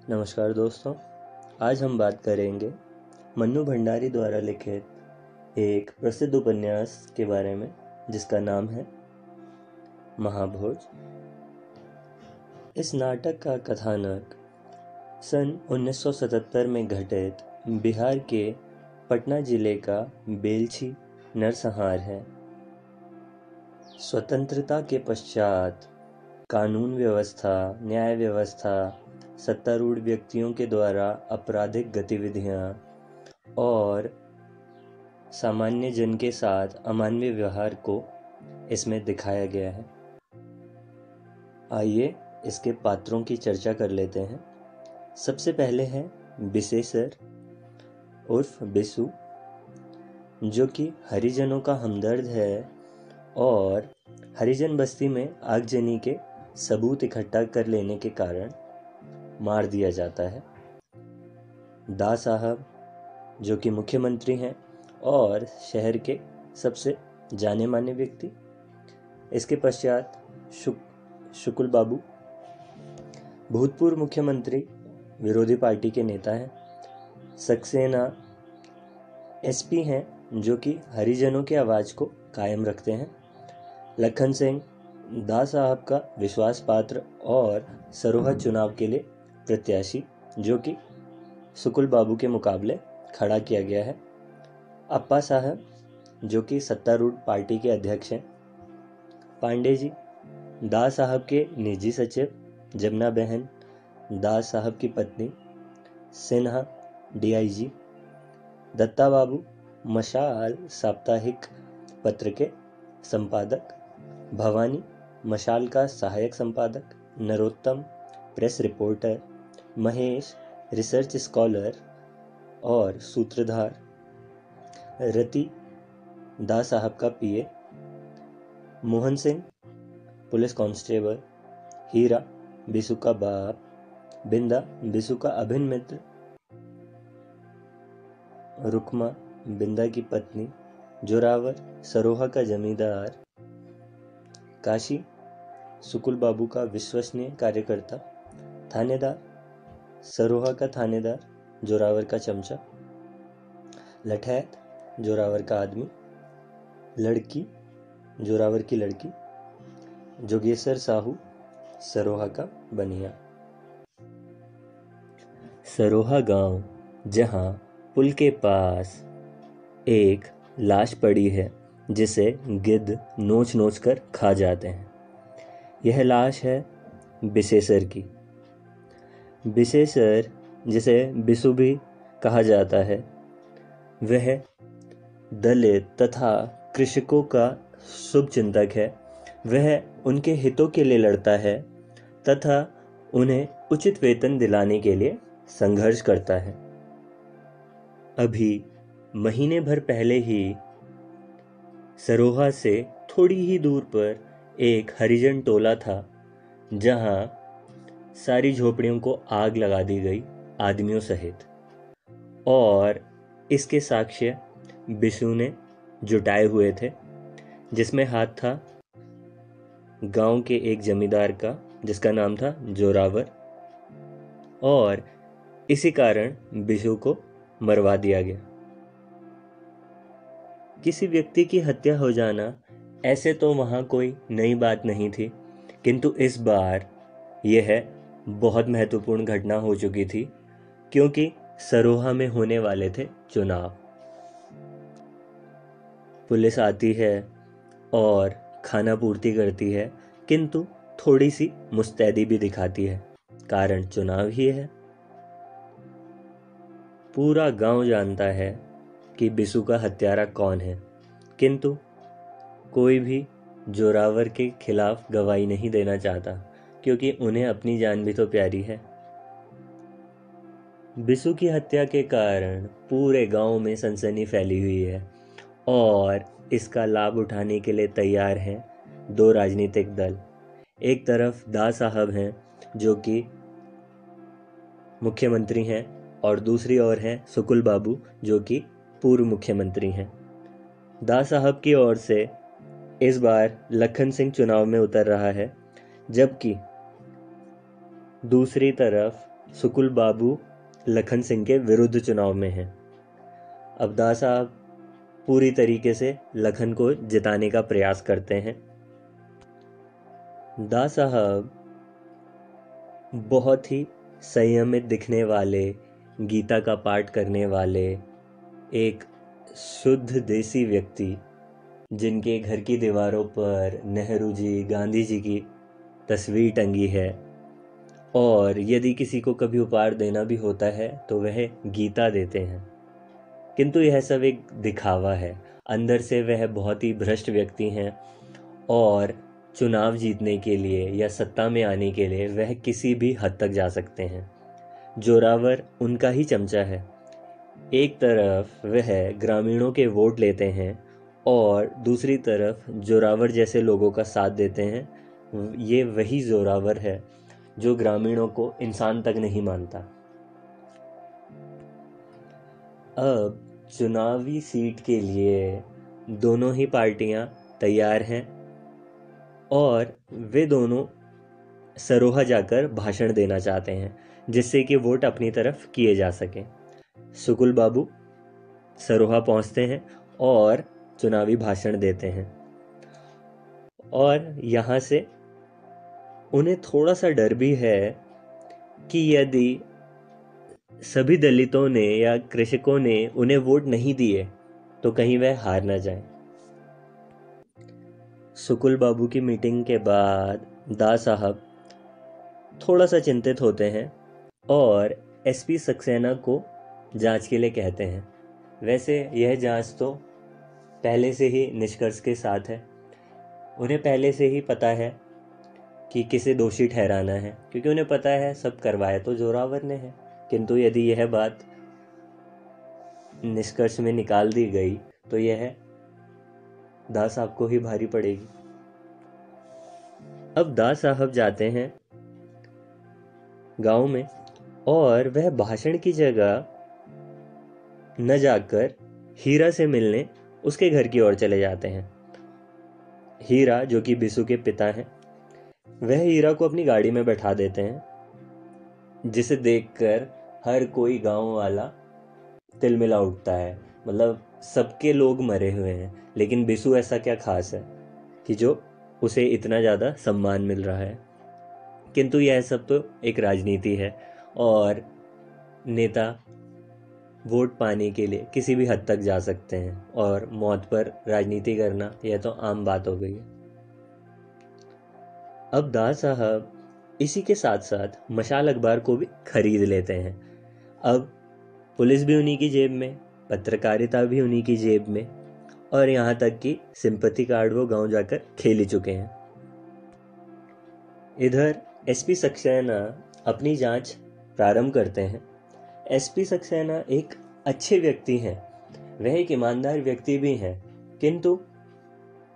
नमस्कार दोस्तों, आज हम बात करेंगे मन्नू भंडारी द्वारा लिखित एक प्रसिद्ध उपन्यास के बारे में जिसका नाम है महाभोज। इस नाटक का कथानक सन 1977 में घटित बिहार के पटना जिले का बेलछी नरसंहार है। स्वतंत्रता के पश्चात कानून व्यवस्था, न्याय व्यवस्था, सत्तारूढ़ व्यक्तियों के द्वारा आपराधिक गतिविधियां और सामान्य जन के साथ अमानवीय व्यवहार को इसमें दिखाया गया है। आइए इसके पात्रों की चर्चा कर लेते हैं। सबसे पहले है बिसेसर उर्फ बिसु, जो कि हरिजनों का हमदर्द है और हरिजन बस्ती में आगजनी के सबूत इकट्ठा कर लेने के कारण मार दिया जाता है। दा साहब, जो कि मुख्यमंत्री हैं और शहर के सबसे जाने माने व्यक्ति। इसके पश्चात शुकुल बाबू, भूतपूर्व मुख्यमंत्री, विरोधी पार्टी के नेता हैं। सक्सेना एसपी हैं, जो कि हरिजनों की आवाज़ को कायम रखते हैं। लखन सिंह, दा साहब का विश्वास पात्र और सरोहा चुनाव के लिए प्रत्याशी, जो कि शुकुल बाबू के मुकाबले खड़ा किया गया है। अप्पा साहब, जो कि सत्तारूढ़ पार्टी के अध्यक्ष हैं। पांडे जी, दा साहब के निजी सचिव। जमुना बहन, दा साहब की पत्नी। सिन्हा, डीआईजी। दत्ता बाबू, मशाल साप्ताहिक पत्र के संपादक। भवानी, मशाल का सहायक संपादक। Narottam, press reporter. Mahesh, research scholar और सूत्रधार। रति, दा साहब का PA. Mohan Singh, police constable. Hira, Bisu का बाप। बिंदा, बिसु का अभिन्न मित्र। रुकमा, बिंदा की पत्नी। जोरावर, सरोहा का जमींदार। काशी, शुकुल बाबू का विश्वसनीय कार्यकर्ता। थानेदार, सरोहा का थानेदार, जोरावर का चमचा। लठैत, जोरावर का आदमी। लड़की, जोरावर की लड़की। जोगेश्वर साहू, सरोहा का बनिया। सरोहा गांव, जहां पुल के पास एक लाश पड़ी है जिसे गिद्ध नोच नोच कर खा जाते हैं। यह लाश है बिसेसर की। बिसेसर, जिसे बिसु भी कहा जाता है, वह दलित तथा कृषकों का शुभ चिंतक है। वह उनके हितों के लिए लड़ता है तथा उन्हें उचित वेतन दिलाने के लिए संघर्ष करता है। अभी महीने भर पहले ही सरोहा से थोड़ी ही दूर पर एक हरिजन टोला था, जहां सारी झोपड़ियों को आग लगा दी गई, आदमियों सहित। और इसके साक्ष्य बिसु ने जुटाए हुए थे, जिसमें हाथ था गांव के एक जमींदार का, जिसका नाम था जोरावर। और इसी कारण बिसु को मरवा दिया गया। किसी व्यक्ति की हत्या हो जाना ऐसे तो वहां कोई नई बात नहीं थी, किंतु इस बार यह बहुत महत्वपूर्ण घटना हो चुकी थी, क्योंकि सरोहा में होने वाले थे चुनाव। पुलिस आती है और खाना पूर्ति करती है, किंतु थोड़ी सी मुस्तैदी भी दिखाती है, कारण चुनाव ही है। पूरा गांव जानता है कि बिसु का हत्यारा कौन है, किंतु कोई भी जोरावर के खिलाफ गवाही नहीं देना चाहता, क्योंकि उन्हें अपनी जान भी तो प्यारी है। बिसु की हत्या के कारण पूरे गांव में सनसनी फैली हुई है और इसका लाभ उठाने के लिए तैयार हैं दो राजनीतिक दल। एक तरफ दा साहब हैं, जो कि मुख्यमंत्री हैं, और दूसरी ओर हैं शुकुल बाबू, जो कि पूर्व मुख्यमंत्री हैं। दा साहब की ओर से इस बार लखन सिंह चुनाव में उतर रहा है, जबकि दूसरी तरफ सुकुल बाबू लखन सिंह के विरुद्ध चुनाव में हैं। अब दा साहब पूरी तरीके से लखन को जिताने का प्रयास करते हैं। दा साहब बहुत ही संयमित दिखने वाले, गीता का पाठ करने वाले, एक शुद्ध देसी व्यक्ति, जिनके घर की दीवारों पर नेहरू जी, गांधी जी की तस्वीर टंगी है, और यदि किसी को कभी उपहार देना भी होता है तो वह गीता देते हैं। किंतु यह सब एक दिखावा है। अंदर से वह बहुत ही भ्रष्ट व्यक्ति हैं, और चुनाव जीतने के लिए या सत्ता में आने के लिए वह किसी भी हद तक जा सकते हैं। जोरावर उनका ही चमचा है। एक तरफ वह ग्रामीणों के वोट लेते हैं और दूसरी तरफ जोरावर जैसे लोगों का साथ देते हैं। ये वही जोरावर है जो ग्रामीणों को इंसान तक नहीं मानता। अब चुनावी सीट के लिए दोनों ही पार्टियां तैयार हैं, और वे दोनों सरोहा जाकर भाषण देना चाहते हैं, जिससे कि वोट अपनी तरफ किए जा सके। सुकुल बाबू सरोहा पहुंचते हैं और चुनावी भाषण देते हैं, और यहाँ से उन्हें थोड़ा सा डर भी है कि यदि सभी दलितों ने या कृषकों ने उन्हें वोट नहीं दिए तो कहीं वह हार ना जाए। सुकुल बाबू की मीटिंग के बाद दा साहब थोड़ा सा चिंतित होते हैं और एसपी सक्सेना को जांच के लिए कहते हैं। वैसे यह जांच तो पहले से ही निष्कर्ष के साथ है। उन्हें पहले से ही पता है कि किसे दोषी ठहराना है, क्योंकि उन्हें पता है सब करवाया तो जोरावर ने है। किंतु यदि यह बात निष्कर्ष में निकाल दी गई तो यह दा साहब को ही भारी पड़ेगी। अब दा साहब जाते हैं गांव में, और वह भाषण की जगह न जाकर हीरा से मिलने उसके घर की ओर चले जाते हैं। हीरा, जो कि बिसु के पिता हैं, वह हीरा को अपनी गाड़ी में बैठा देते हैं, जिसे देखकर हर कोई गांव वाला तिलमिला उठता है। मतलब सबके लोग मरे हुए हैं, लेकिन बिसु ऐसा क्या खास है कि जो उसे इतना ज़्यादा सम्मान मिल रहा है। किंतु यह सब तो एक राजनीति है, और नेता वोट पाने के लिए किसी भी हद तक जा सकते हैं, और मौत पर राजनीति करना यह तो आम बात हो गई है। अब दा साहब इसी के साथ साथ मशाल अखबार को भी खरीद लेते हैं। अब पुलिस भी उन्हीं की जेब में, पत्रकारिता भी उन्हीं की जेब में, और यहाँ तक कि सिंपैथी कार्ड वो गांव जाकर खेल ही चुके हैं। इधर एसपी सक्सेना अपनी जांच प्रारंभ करते हैं। एसपी सक्सेना एक अच्छे व्यक्ति हैं, वह एक ईमानदार व्यक्ति भी हैं, किंतु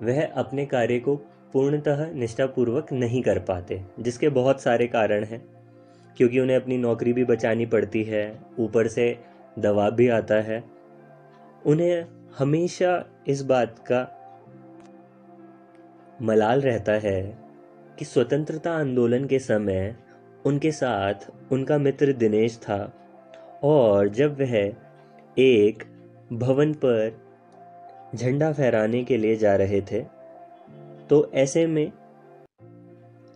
वह अपने कार्य को पूर्णतः निष्ठापूर्वक नहीं कर पाते, जिसके बहुत सारे कारण हैं। क्योंकि उन्हें अपनी नौकरी भी बचानी पड़ती है, ऊपर से दबाव भी आता है। उन्हें हमेशा इस बात का मलाल रहता है कि स्वतंत्रता आंदोलन के समय उनके साथ उनका मित्र दिनेश था, और जब वह एक भवन पर झंडा फहराने के लिए जा रहे थे तो ऐसे में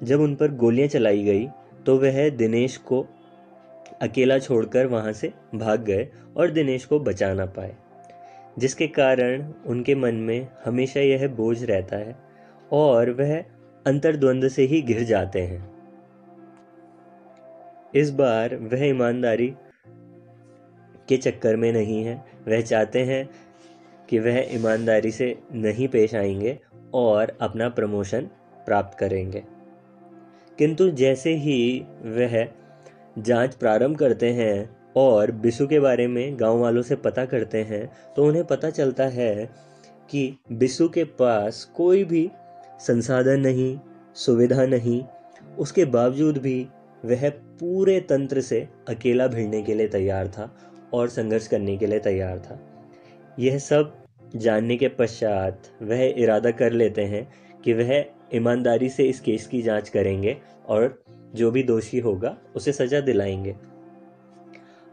जब उन पर गोलियां चलाई गई तो वह दिनेश को अकेला छोड़कर वहां से भाग गए और दिनेश को बचा ना पाए, जिसके कारण उनके मन में हमेशा यह बोझ रहता है और वह अंतर्द्वंद से ही घिर जाते हैं। इस बार वह ईमानदारी के चक्कर में नहीं है, वह चाहते हैं कि वह ईमानदारी से नहीं पेश आएंगे और अपना प्रमोशन प्राप्त करेंगे। किंतु जैसे ही वह जांच प्रारंभ करते हैं और बिसु के बारे में गांव वालों से पता करते हैं तो उन्हें पता चलता है कि बिसु के पास कोई भी संसाधन नहीं, सुविधा नहीं, उसके बावजूद भी वह पूरे तंत्र से अकेला भिड़ने के लिए तैयार था और संघर्ष करने के लिए तैयार था। यह सब जानने के पश्चात वह इरादा कर लेते हैं कि वह ईमानदारी से इस केस की जांच करेंगे और जो भी दोषी होगा उसे सजा दिलाएंगे।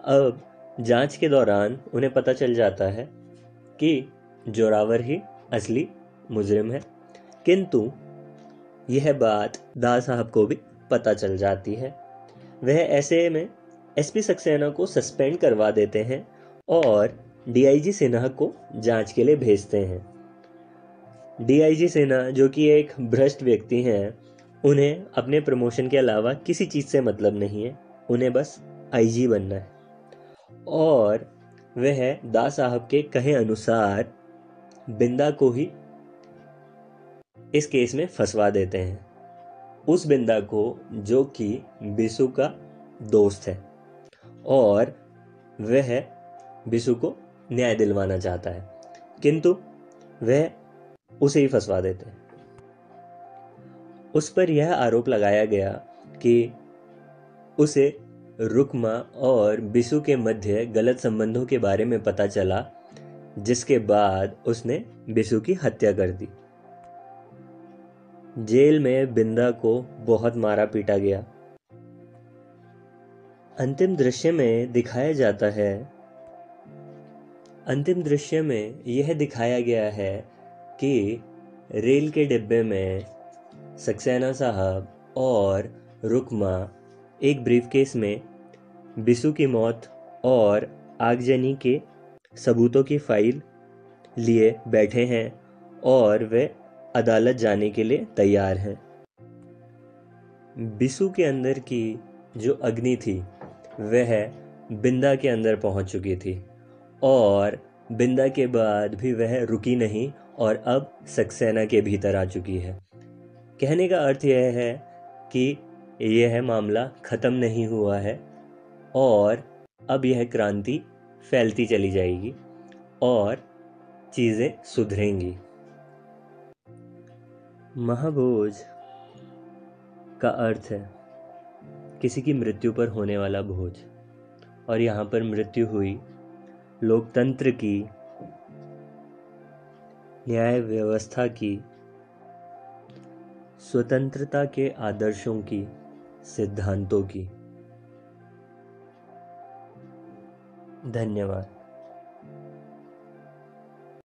अब जांच के दौरान उन्हें पता चल जाता है कि जोरावर ही असली मुजरिम है, किंतु यह बात दास साहब को भी पता चल जाती है। वह ऐसे में एसपी सक्सेना को सस्पेंड करवा देते हैं और डीआईजी सिन्हा को जांच के लिए भेजते हैं। डीआईजी सिन्हा, जो कि एक भ्रष्ट व्यक्ति हैं, उन्हें अपने प्रमोशन के अलावा किसी चीज़ से मतलब नहीं है, उन्हें बस आईजी बनना है। और वह दास साहब के कहे अनुसार बिंदा को ही इस केस में फंसवा देते हैं, उस बिंदा को जो कि बिसु का दोस्त है, और वह बिसु को न्याय दिलवाना चाहता है, किंतु वह उसे ही फंसवा देते हैं। उस पर यह आरोप लगाया गया कि उसे रुकमा और बिसु के मध्य गलत संबंधों के बारे में पता चला, जिसके बाद उसने बिसु की हत्या कर दी। जेल में बिंदा को बहुत मारा पीटा गया। अंतिम दृश्य में यह दिखाया गया है कि रेल के डिब्बे में सक्सेना साहब और रुकमा एक ब्रीफकेस में बिसु की मौत और आगजनी के सबूतों की फाइल लिए बैठे हैं और वे अदालत जाने के लिए तैयार हैं। बिसु के अंदर की जो अग्नि थी वह बिंदा के अंदर पहुंच चुकी थी, और बिंदा के बाद भी वह रुकी नहीं और अब सक्सेना के भीतर आ चुकी है। कहने का अर्थ यह है कि यह मामला ख़त्म नहीं हुआ है और अब यह क्रांति फैलती चली जाएगी और चीज़ें सुधरेंगी। महाभोज का अर्थ है किसी की मृत्यु पर होने वाला भोज, और यहाँ पर मृत्यु हुई लोकतंत्र की, न्याय व्यवस्था की, स्वतंत्रता के आदर्शों की, सिद्धांतों की। धन्यवाद।